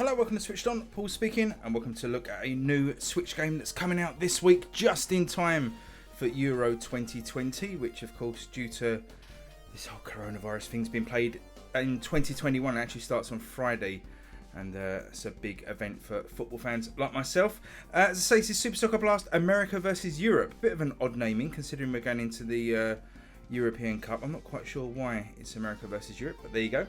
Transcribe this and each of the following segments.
Hello, welcome to Switched On, Paul speaking, and welcome to look at a new Switch game that's coming out this week, just in time for Euro 2020, which of course, due to this whole coronavirus thing's been played in 2021. It actually starts on Friday, and it's a big event for football fans like myself. As I say, this is Super Soccer Blast America versus Europe. Bit of an odd naming, considering we're going into the European Cup. I'm not quite sure why it's America versus Europe, but there you go.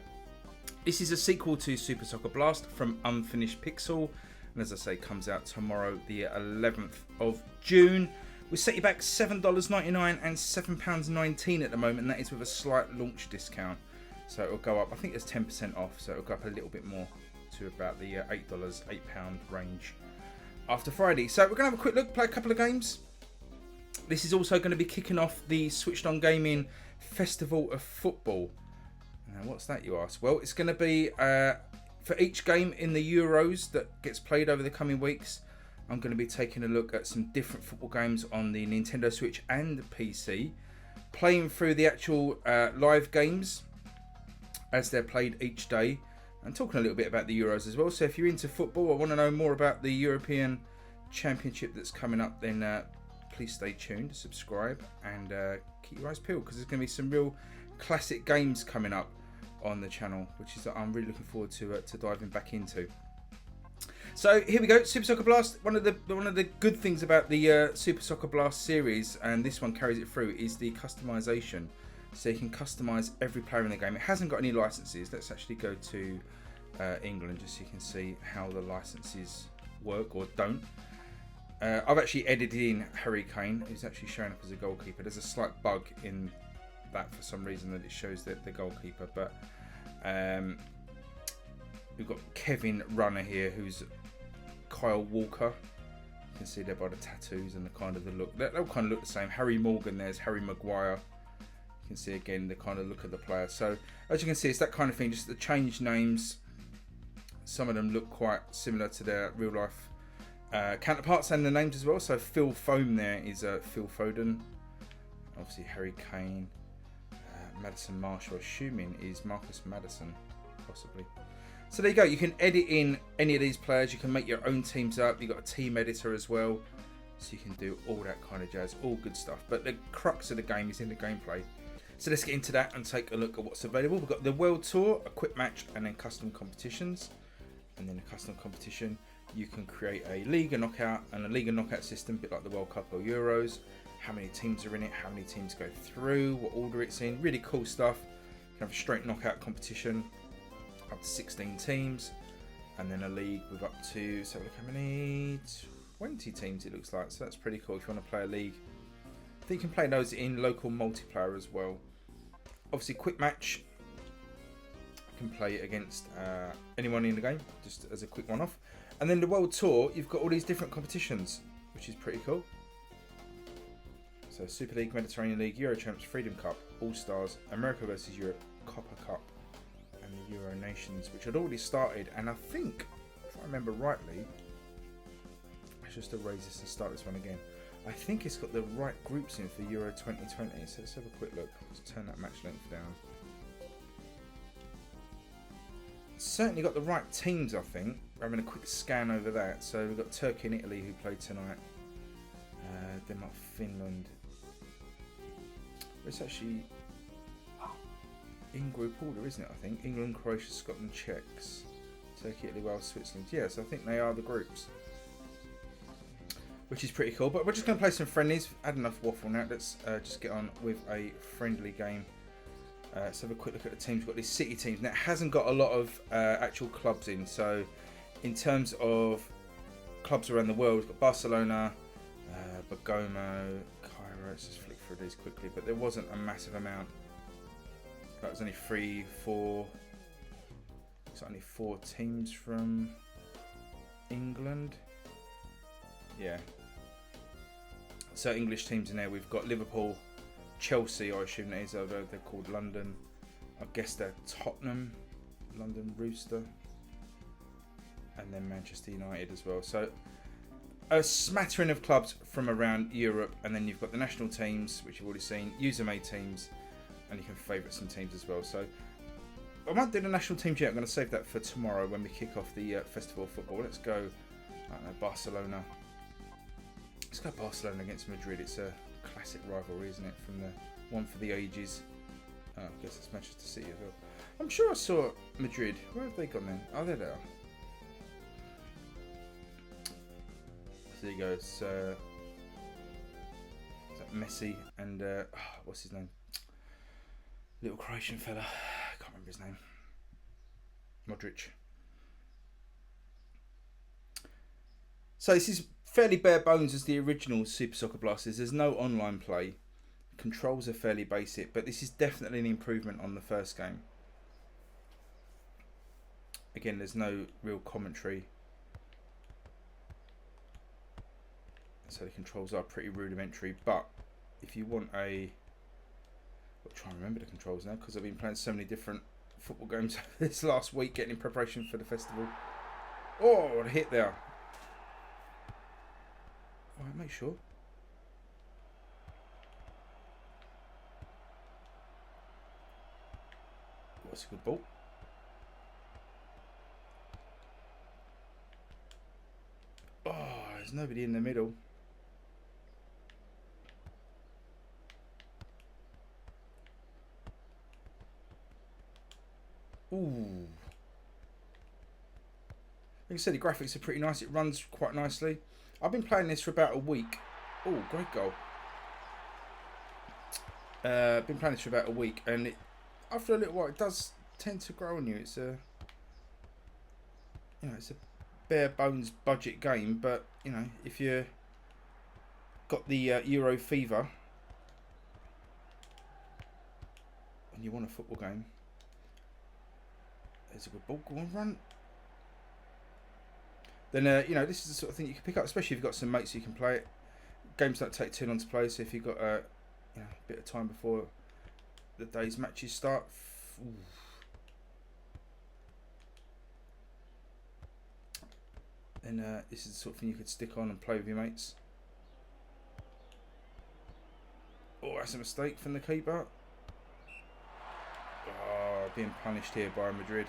This is a sequel to Super Soccer Blast from Unfinished Pixel, and as I say, comes out tomorrow, the 11th of June. We set you back $7.99 and £7.19 at the moment, and that is with a slight launch discount. So it'll go up, I think it's 10% off, so it'll go up a little bit more to about the £8 range after Friday. So we're going to have a quick look, play a couple of games. This is also going to be kicking off the Switched On Gaming Festival of Football. Now, what's that, you ask? Well, it's going to be for each game in the Euros that gets played over the coming weeks. I'm going to be taking a look at some different football games on the Nintendo Switch and the PC, playing through the actual live games as they're played each day, and talking a little bit about the Euros as well. So if you're into football or want to know more about the European Championship that's coming up, then please stay tuned, subscribe, and keep your eyes peeled, because there's going to be some real classic games coming up on the channel, which is I'm really looking forward to diving back into. So here we go, Super Soccer Blast. One of the good things about the Super Soccer Blast series, and this one carries it through, is the customization. So you can customize every player in the game. It hasn't got any licenses. Let's actually go to England just so you can see how the licenses work or don't. I've actually edited in Harry Kane, who's actually showing up as a goalkeeper. There's a slight bug in that for some reason, that it shows the goalkeeper, but we've got Kevin Runner here, who's Kyle Walker. You can see there by the tattoos and the kind of the look. They'll kind of look the same. Harry Morgan, there's Harry Maguire. You can see again the kind of look of the player. So as you can see, it's that kind of thing, just the changed names. Some of them look quite similar to their real life counterparts and the names as well. So Phil Foam there is Phil Foden. Obviously Harry Kane. Madison Marshall, assuming, is Marcus Madison, possibly. So there you go. You can edit in any of these players. You can make your own teams up. You've got a team editor as well, so you can do all that kind of jazz. All good stuff. But the crux of the game is in the gameplay. So let's get into that and take a look at what's available. We've got the World Tour, a quick match, and then custom competitions. And then the custom competition, you can create a league, a knockout, and a league and knockout system, a bit like the World Cup or Euros. How many teams are in it, how many teams go through, what order it's in. Really cool stuff. You can have a straight knockout competition, up to 16 teams, and then a league with up to, let's have a look how many, 20 teams it looks like. So that's pretty cool if you want to play a league. I think you can play those in local multiplayer as well. Obviously, quick match. You can play against anyone in the game, just as a quick one-off. And then the World Tour, you've got all these different competitions, which is pretty cool. So Super League, Mediterranean League, Euro Champs, Freedom Cup, All Stars, America vs Europe, Copper Cup, and the Euro Nations, which had already started. And I think, if I remember rightly, let's just erase this and start this one again. I think it's got the right groups in for Euro 2020. So let's have a quick look. Let's turn that match length down. It's certainly got the right teams, I think. We're having a quick scan over that. So we've got Turkey and Italy who played tonight. Denmark, Finland. It's actually in group order, isn't it? I think England, Croatia, Scotland, Czechs, Turkey, Italy, Wales, Switzerland. Yes, I think they are the groups, which is pretty cool. But we're just going to play some friendlies. Had enough waffle now. Let's just get on with a friendly game. Let's have a quick look at the teams. We've got these city teams. Now, it hasn't got a lot of actual clubs in. So, in terms of clubs around the world, we've got Barcelona, Bergamo, Cairo. Let's just flick through these quickly, but there wasn't a massive amount. That was only 3, 4. It's only 4 teams from England. Yeah. So English teams in there. We've got Liverpool, Chelsea. I assume that is, although they're called London. I guess they're Tottenham, London Rooster, and then Manchester United as well. So a smattering of clubs from around Europe, and then you've got the national teams, which you've already seen, user-made teams, and you can favourite some teams as well. So I might do the national team yet. I'm going to save that for tomorrow when we kick off the Festival of Football. Let's go, I don't know, Barcelona. Let's go Barcelona against Madrid. It's a classic rivalry, isn't it? From the one for the ages. I guess it's Manchester City as well. I'm sure I saw Madrid. Where have they gone then? Oh, there they are. So there you go. It's Messi and what's his name? Little Croatian fella. I can't remember his name. Modric. So this is fairly bare bones as the original Super Soccer Blasters. There's no online play. Controls are fairly basic, but this is definitely an improvement on the first game. Again, there's no real commentary. So the controls are pretty rudimentary, but if you want a... I'll try and remember the controls now because I've been playing so many different football games this last week getting in preparation for the festival. Oh, what a hit there. Alright, make sure. That's a good ball. Oh, there's nobody in the middle. Ooh. Like I said, the graphics are pretty nice. It runs quite nicely. I've been playing this for about a week. Oh, great goal. Been playing this for about a week, and it, after a little while, it does tend to grow on you. It's a, it's a bare bones budget game, but if you got the Euro fever and you want a football game, there's a good ball. Go on, run. Then this is the sort of thing you can pick up, especially if you've got some mates you can play it. Games don't take too long to play, so if you've got a bit of time before the day's matches start. Ooh. Then this is the sort of thing you could stick on and play with your mates. Oh, that's a mistake from the keeper. Oh, being punished here by Madrid.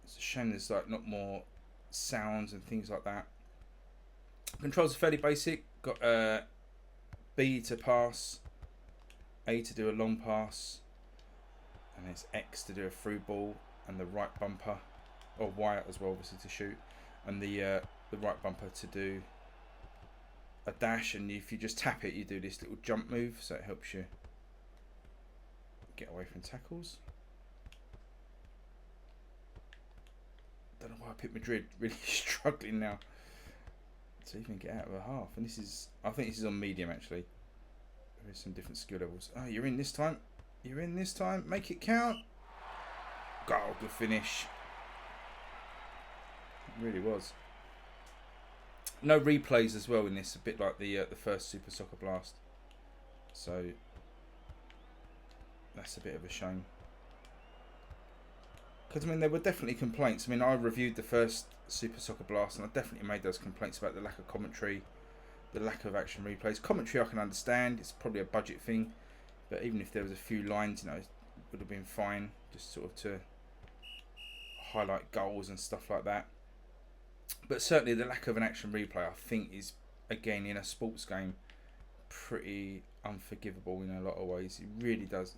It's a shame there's like not more sounds and things like that. Controls are fairly basic. Got B to pass, A to do a long pass, and there's X to do a through ball, and the right bumper, or Y as well, obviously to shoot, and the right bumper to do a dash. And if you just tap it, you do this little jump move, so it helps you get away from tackles. Don't know why I picked Madrid. Really struggling now to even get out of a half. And this is, I think this is on medium actually. There is some different skill levels. Oh, you're in this time. You're in this time. Make it count. Goal, good finish. It really was. No replays as well in this. A bit like the first Super Soccer Blast. So that's a bit of a shame. Because, there were definitely complaints. I reviewed the first Super Soccer Blast and I definitely made those complaints about the lack of commentary, the lack of action replays. Commentary I can understand, it's probably a budget thing, but even if there was a few lines, it would have been fine, just sort of to highlight goals and stuff like that. But certainly the lack of an action replay, I think, is, again, in a sports game, pretty unforgivable in a lot of ways. It really does,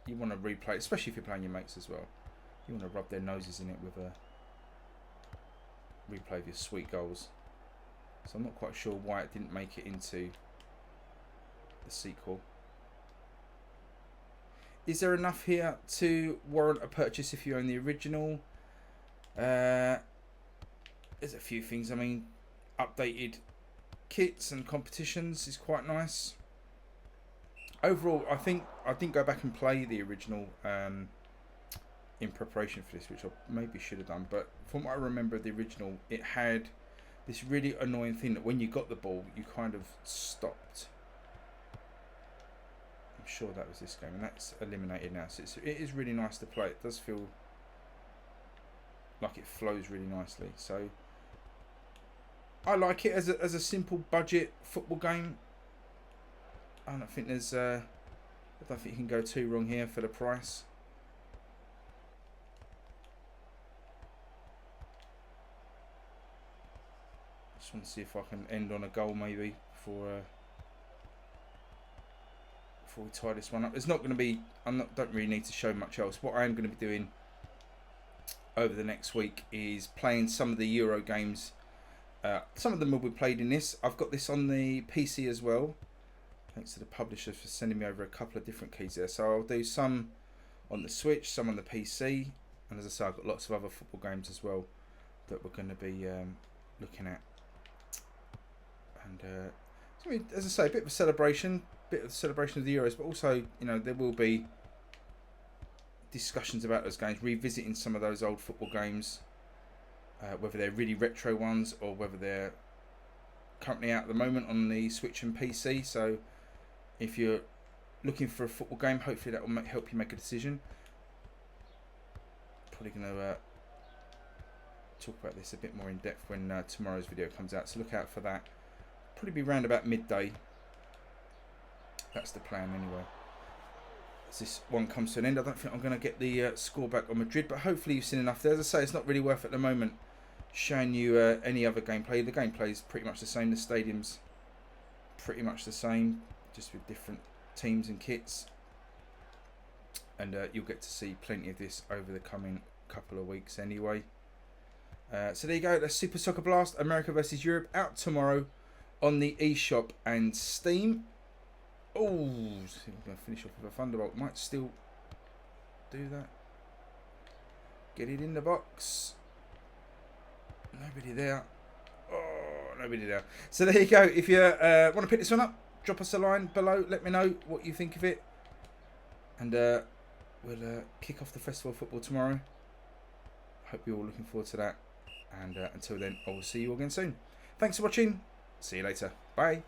you want to replay, especially if you're playing your mates as well. You want to rub their noses in it with a replay of your sweet goals. So I'm not quite sure why it didn't make it into the sequel. Is there enough here to warrant a purchase if you own the original? There's a few things. Updated kits and competitions is quite nice. Overall, I think I didn't go back and play the original in preparation for this, which I maybe should have done, but from what I remember of the original, it had this really annoying thing that when you got the ball, you kind of stopped. I'm sure that was this game, and that's eliminated now. So it is really nice to play. It does feel like it flows really nicely. So I like it as a simple budget football game. I don't think there's I don't think you can go too wrong here for the price. Just want to see if I can end on a goal maybe before we tie this one up. It's not going to be. Don't really need to show much else. What I am going to be doing over the next week is playing some of the Euro games. Some of them will be played in this. I've got this on the PC as well. Thanks to the publisher for sending me over a couple of different keys there. So I'll do some on the Switch, some on the PC, and as I say, I've got lots of other football games as well that we're going to be looking at. And it's going to be, as I say, a bit of a celebration of the Euros, but also, you know, there will be discussions about those games, revisiting some of those old football games, whether they're really retro ones or whether they're currently out at the moment on the Switch and PC. So if you're looking for a football game, hopefully that will help you make a decision. Probably going to talk about this a bit more in depth when tomorrow's video comes out, so look out for that. Probably be around about midday. That's the plan anyway. As this one comes to an end, I don't think I'm going to get the score back on Madrid, but hopefully you've seen enough there. As I say, it's not really worth at the moment showing you any other gameplay. The gameplay is pretty much the same. The stadium's pretty much the same, just with different teams and kits. And you'll get to see plenty of this over the coming couple of weeks anyway. So there you go. That's Super Soccer Blast America vs Europe, out tomorrow on the eShop and Steam. Oh, I'm going to finish off with a Thunderbolt. Might still do that. Get it in the box. Nobody there. Oh, nobody there. So there you go. If you want to pick this one up, drop us a line below. Let me know what you think of it. And we'll kick off the Festival of Football tomorrow. Hope you're all looking forward to that. And until then, I will see you all again soon. Thanks for watching. See you later. Bye.